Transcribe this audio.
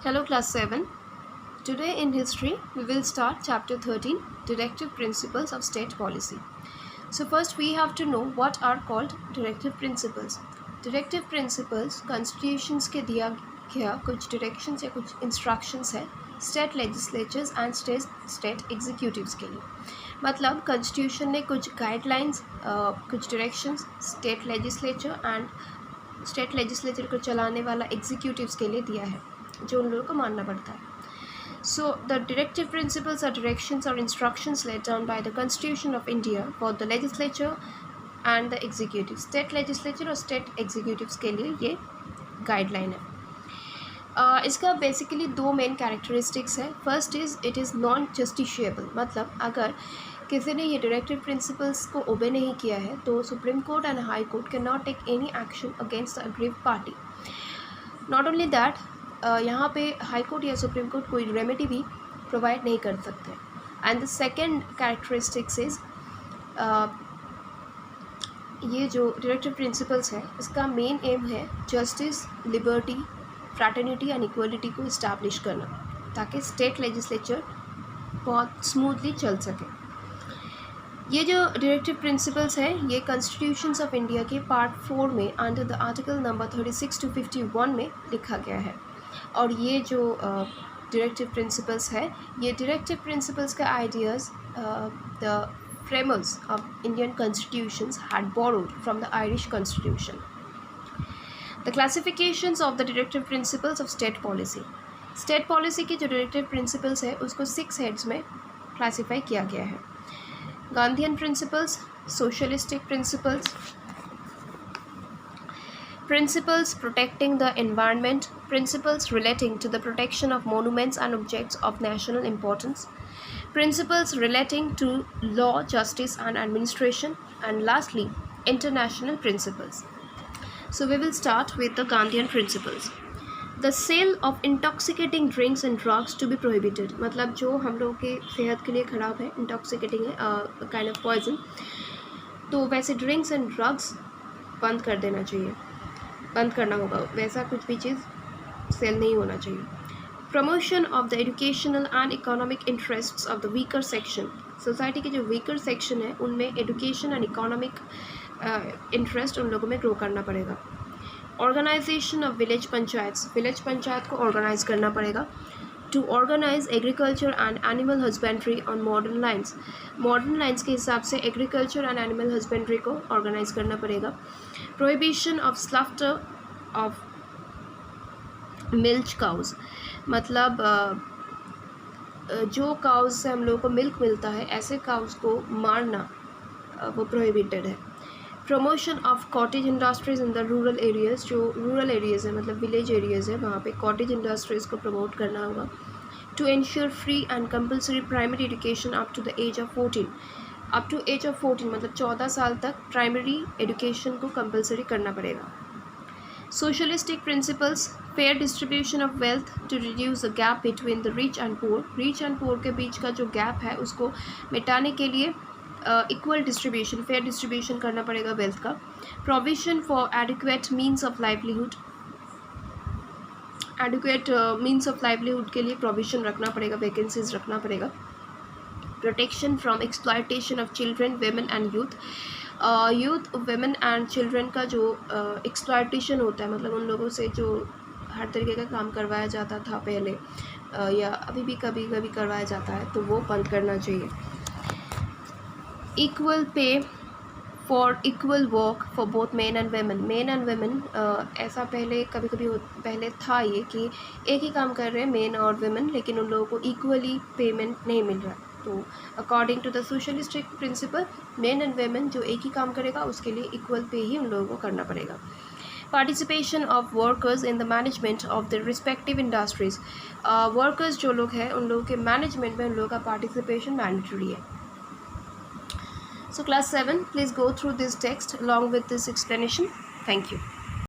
Hello class 7. Today in history we will start chapter 13, Directive Principles of State Policy. So first we have to know what are called directive principles. Directive principles constitutions के दिया गया कुछ directions या कुछ instructions है state legislatures and state executives के लिए. मतलब constitution ने कुछ guidelines, कुछ directions state legislature and state legislature को चलाने वाला executives के लिए दिया है जो उन लोगों को मानना पड़ता है. So the directive principles are directions or instructions laid down by the Constitution of India for the legislature and the executive. State legislature और state executives के लिए ये guideline है. इसका basically दो main characteristics है. First is it is non-justiciable. मतलब अगर किसी ने ये directive principles को obey नहीं किया है तो Supreme Court and High Court cannot take any action against the aggrieved party. Not only that, यहाँ पे हाई कोर्ट या सुप्रीम कोर्ट कोई रेमेडी भी प्रोवाइड नहीं कर सकते. And the second characteristics is ये जो डायरेक्टिव प्रिंसिपल्स है इसका मेन एम है justice, liberty, fraternity and equality को इस्टेब्लिश करना ताकि स्टेट लेजिस्लेचर बहुत स्मूथली चल सके. ये जो डायरेक्टिव प्रिंसिपल्स है ये कॉन्स्टिट्यूशंस ऑफ इंडिया के पार्ट 4 में under the article number 36 to 51 में लिखा गया है. और ये जो डायरेक्टिव प्रिंसिपल्स है ये डायरेक्टिव प्रिंसिपल्स का ideas the framers of Indian constitutions had borrowed from the Irish constitution. The classifications of the directive principles of state policy. State policy की जो डायरेक्टिव प्रिंसिपल्स है उसको 6 हेड्स में क्लासीफाई किया गया है. Gandhian principles, socialistic principles, principles protecting the environment, principles relating to the protection of monuments and objects of national importance, principles relating to law, justice and administration, and lastly international principles. So we will start with the Gandhian principles. The sale of intoxicating drinks and drugs to be prohibited. मतलब जो हम लोगों के सेहत के लिए ख़राब है, intoxicating है, kind of poison, तो वैसे ड्रिंक्स एंड ड्रग्स बंद कर देना चाहिए, बंद करना होगा. वैसा कुछ भी चीज़ सेल नहीं होना चाहिए. Promotion of the educational and economic interests of the weaker section. Society के जो वीकर सेक्शन है उनमें एजुकेशन एंड इकोनॉमिक इंटरेस्ट उन लोगों में ग्रो करना पड़ेगा. Organisation of village panchayats. Village panchayat को ऑर्गेनाइज करना पड़ेगा. To organise agriculture and animal husbandry on modern lines. Modern lines के हिसाब से एग्रीकल्चर एंड एनिमल हस्बेंड्री को ऑर्गेनाइज करना पड़ेगा. Prohibition of slaughter of milk cows. मतलब जो काउज से हम लोगों को मिल्क मिलता है ऐसे काउज को मारना वो प्रोहिबिटेड है. Promotion of cottage industries in the rural areas. जो रूरल एरियाज़ है मतलब विलेज एरियाज़ है वहाँ पे कॉटेज इंडस्ट्रीज़ को प्रमोट करना होगा. To ensure free and compulsory primary education up to the age of 14. Up to age of 14 मतलब 14 साल तक प्राइमरी एजुकेशन को कंपल्सरी करना पड़ेगा. Socialistic principles. Fair distribution of wealth to reduce the gap between the rich and poor. Rich and poor के बीच का जो गैप है उसको मिटाने के लिए इक्वल डिस्ट्रीब्यूशन, फेयर डिस्ट्रीब्यूशन करना पड़ेगा वेल्थ का. Provision for adequate means of livelihood. Adequate means of livelihood के लिए प्रोविजन रखना पड़ेगा, वैकेंसीज रखना पड़ेगा. Protection from exploitation of children, women and youth. Youth, women and children का जो एक्सप्लॉयटेशन होता है मतलब उन लोगों से जो हर तरीके का काम करवाया जाता था पहले या अभी भी कभी कभी करवाया जाता है तो वो बंद करना चाहिए. Equal pay for equal work for both men and women. Main and women ऐसा पहले कभी कभी पहले था ये कि एक ही काम कर रहे हैं मेन और वेमेन लेकिन उन लोगों को इक्वली पेमेंट नहीं मिल रहा. तो according to the socialistic principle men and women जो एक ही काम करेगा उसके लिए इक्वल पे ही उन लोगों को करना पड़ेगा. Participation of workers in the management of the respective industries. Workers जो लोग हैं उन लोगों के मैनेजमेंट में उन लोगों का पार्टिसिपेशन मैंडेटरी है. So class 7, please go through this text along with this explanation. Thank you.